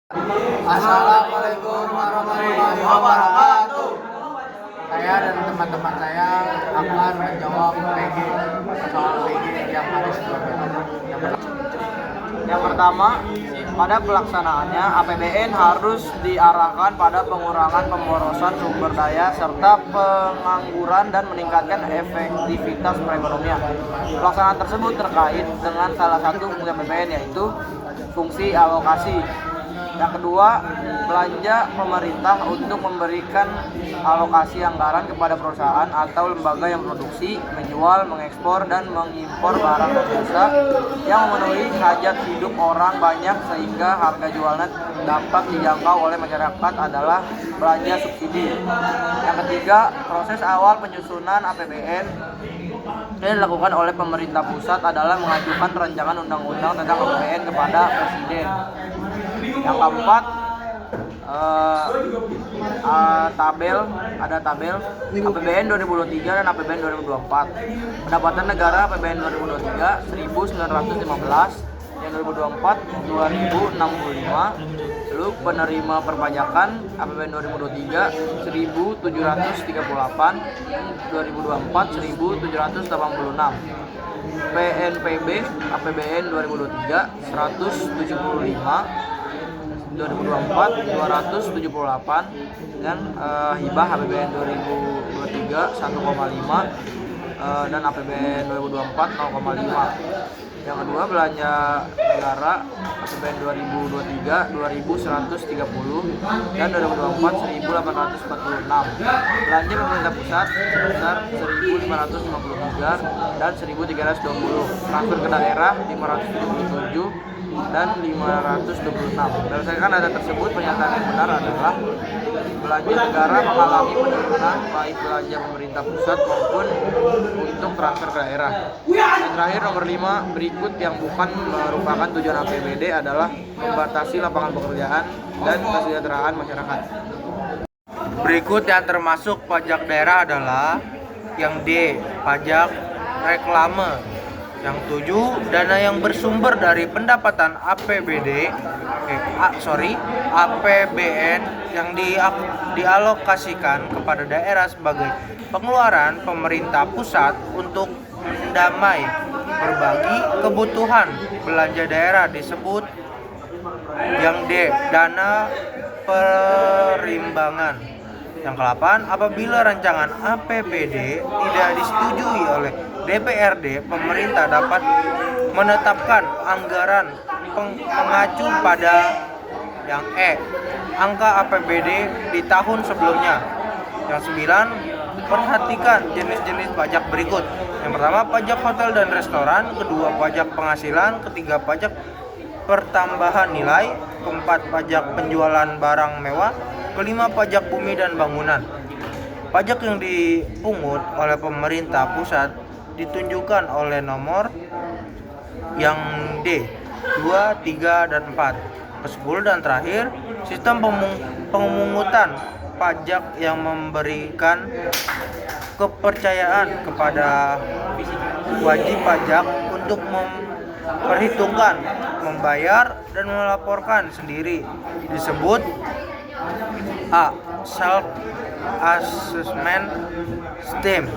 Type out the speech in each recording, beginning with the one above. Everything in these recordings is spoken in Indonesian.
Assalamualaikum warahmatullahi wabarakatuh. Saya dan teman-teman saya akan menjawab soal PG yang ada sebelumnya. Yang pertama, pada pelaksanaannya APBN harus diarahkan pada pengurangan pemborosan sumber daya serta pengangguran dan meningkatkan efektivitas perekonomian. Pelaksanaan tersebut terkait dengan salah satu fungsi APBN, yaitu fungsi alokasi. Yang kedua, belanja pemerintah untuk memberikan alokasi anggaran kepada perusahaan atau lembaga yang produksi, menjual, mengekspor, dan mengimpor barang dan jasa yang memenuhi hajat hidup orang banyak sehingga harga jualnya dapat dijangkau oleh masyarakat adalah belanja subsidi. Yang ketiga, proses awal penyusunan APBN yang dilakukan oleh pemerintah pusat adalah mengajukan rancangan undang-undang tentang APBN kepada Presiden. Yang keempat, ada tabel APBN 2023 dan APBN 2024. Pendapatan negara APBN 2023 1.915, yang 2024 2.065. Lalu penerima perpajakan APBN 2023 1.738, 2024 1.786. PNPB APBN 2023 175, 2024 278, dan hibah APBN 2023 1,5 dan APBN 2024 0,5. Yang kedua, belanja negara APBN 2023 2.130 dan 2024 1.846. Belanja pemerintah pusat sebesar 1.553 dan 1.320. Transfer ke daerah 577 dan 526. Berdasarkan data tersebut, pernyataan yang benar adalah belanja negara mengalami penurunan baik belanja pemerintah pusat maupun untuk transfer ke daerah. Yang terakhir, nomor 5, berikut yang bukan merupakan tujuan APBD adalah membatasi lapangan pekerjaan dan kesejahteraan masyarakat. Berikut yang termasuk pajak daerah adalah yang D, pajak reklame. Yang 7, dana yang bersumber dari pendapatan APBN yang dialokasikan kepada daerah sebagai pengeluaran pemerintah pusat untuk mendamai berbagai kebutuhan belanja daerah disebut yang D, dana perimbangan. Yang ke-8, apabila rancangan APBD tidak disetujui oleh DPRD, pemerintah dapat menetapkan anggaran pengacu pada yang E, angka APBD di tahun sebelumnya. Yang 9, perhatikan jenis-jenis pajak berikut. Yang pertama, pajak hotel dan restoran. Kedua, pajak penghasilan. Ketiga, pajak pertambahan nilai. Keempat, pajak penjualan barang mewah. Kelima, pajak bumi dan bangunan. Pajak yang dipungut oleh pemerintah pusat ditunjukkan oleh nomor yang D, 2, 3, dan 4. Ke-10 dan terakhir, sistem pemungutan pajak yang memberikan kepercayaan kepada wajib pajak untuk memperhitungkan, membayar, dan melaporkan sendiri disebut A, self assessment scheme.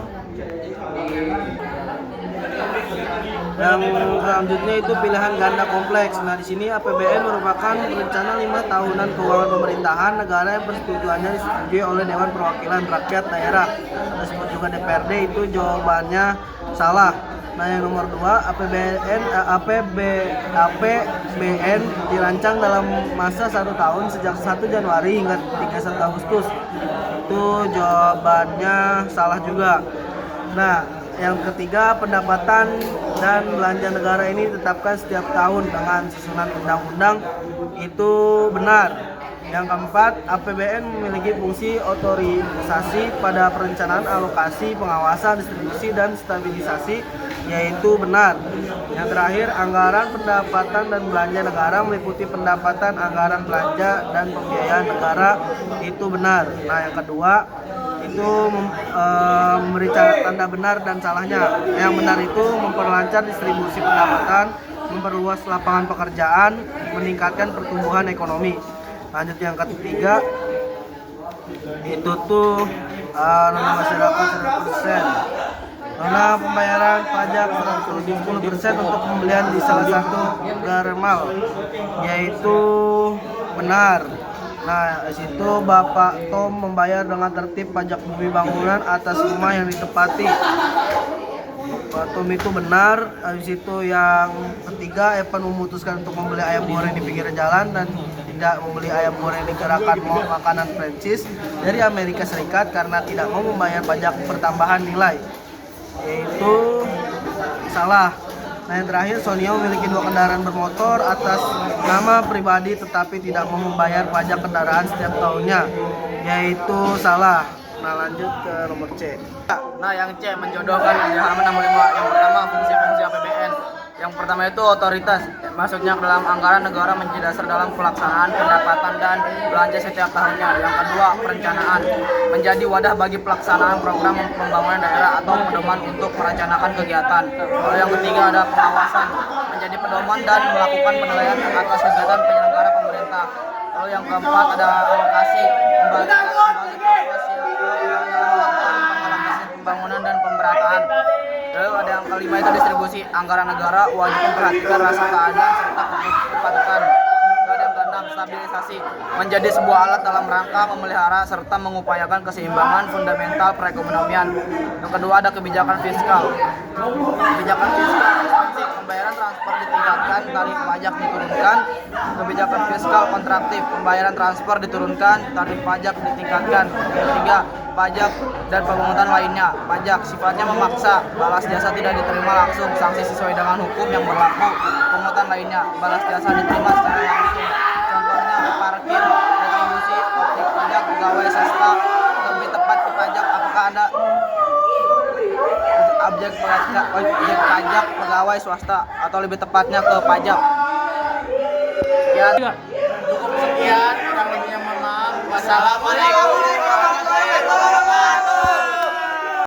Yang selanjutnya itu pilihan ganda kompleks. Nah, di sini APBN merupakan rencana 5 tahunan keuangan pemerintahan negara yang persetujuannya disetujui oleh Dewan Perwakilan Rakyat Daerah. Disebut juga DPRD. Itu jawabannya salah. Nah, yang nomor 2, APBN dirancang dalam masa 1 tahun sejak 1 Januari hingga 31 Agustus. Itu jawabannya salah juga. Nah, yang ketiga, pendapatan dan belanja negara ini ditetapkan setiap tahun dengan susunan undang-undang. Itu benar. Yang keempat, APBN memiliki fungsi otorisasi pada perencanaan, alokasi, pengawasan, distribusi, dan stabilisasi, yaitu benar. Yang terakhir, anggaran pendapatan dan belanja negara meliputi pendapatan, anggaran belanja, dan pembiayaan negara, itu benar. Nah, yang kedua, itu memberi tanda benar dan salahnya. Yang benar itu memperlancar distribusi pendapatan, memperluas lapangan pekerjaan, meningkatkan pertumbuhan ekonomi. Lanjut yang ketiga, itu tuh nona masyarakat 100%. Nona pembayaran pajak 10% untuk pembelian di salah satu geremal, yaitu benar. Nah, di situ Bapak Tom membayar dengan tertib pajak bumi bangunan atas rumah yang ditempati. Bapak Tom itu benar. Habis itu yang ketiga, Evan memutuskan untuk membeli ayam goreng di pinggir jalan dan tidak membeli ayam goreng di gerakan mall makanan Prancis dari Amerika Serikat karena tidak mau membayar pajak pertambahan nilai. Yaitu salah. Nah, yang terakhir, Sonia memiliki 2 kendaraan bermotor atas nama pribadi tetapi tidak mau membayar pajak kendaraan setiap tahunnya, yaitu salah. Nah, lanjut ke nomor C. Nah, yang C menjodohkan di halaman 65. Yang pertama, fungsi-fungsi APBN. Yang pertama itu otoritas, maksudnya dalam anggaran negara menjadi dasar dalam pelaksanaan pendapatan dan belanja setiap tahunnya. Yang kedua, perencanaan, menjadi wadah bagi pelaksanaan program pembangunan daerah atau pedoman untuk merencanakan kegiatan. Lalu yang ketiga ada pengawasan, menjadi pedoman dan melakukan penilaian atas kegiatan penyelenggara pemerintah. Lalu yang keempat ada alokasi, membagi pembangunan dan pemerataan. Lalu ada yang kelima itu distribusi, anggaran negara wajib memperhatikan rasa keadilan serta kepatutan. Lalu ada yang keenam, stabilisasi, menjadi sebuah alat dalam rangka memelihara serta mengupayakan keseimbangan fundamental perekonomian. Yang kedua ada kebijakan fiskal. Kebijakan fiskal, pembayaran transfer ditingkatkan, tarif pajak diturunkan. Kebijakan fiskal kontraktif, pembayaran transfer diturunkan, tarif pajak ditingkatkan. Yang ketiga, pajak dan pemungutan lainnya. Pajak sifatnya memaksa, balas jasa tidak diterima langsung, sanksi sesuai dengan hukum yang berlaku. Pemungutan lainnya, balas jasa diterima secara langsung. Contohnya parkir, retribusi, objek pajak, pegawai swasta. Lebih tepat ke pajak, apakah ada objek pajak pegawai swasta atau lebih tepatnya ke pajak. Sekian, kurang lebihnya mohon maaf. Wassalamualaikum.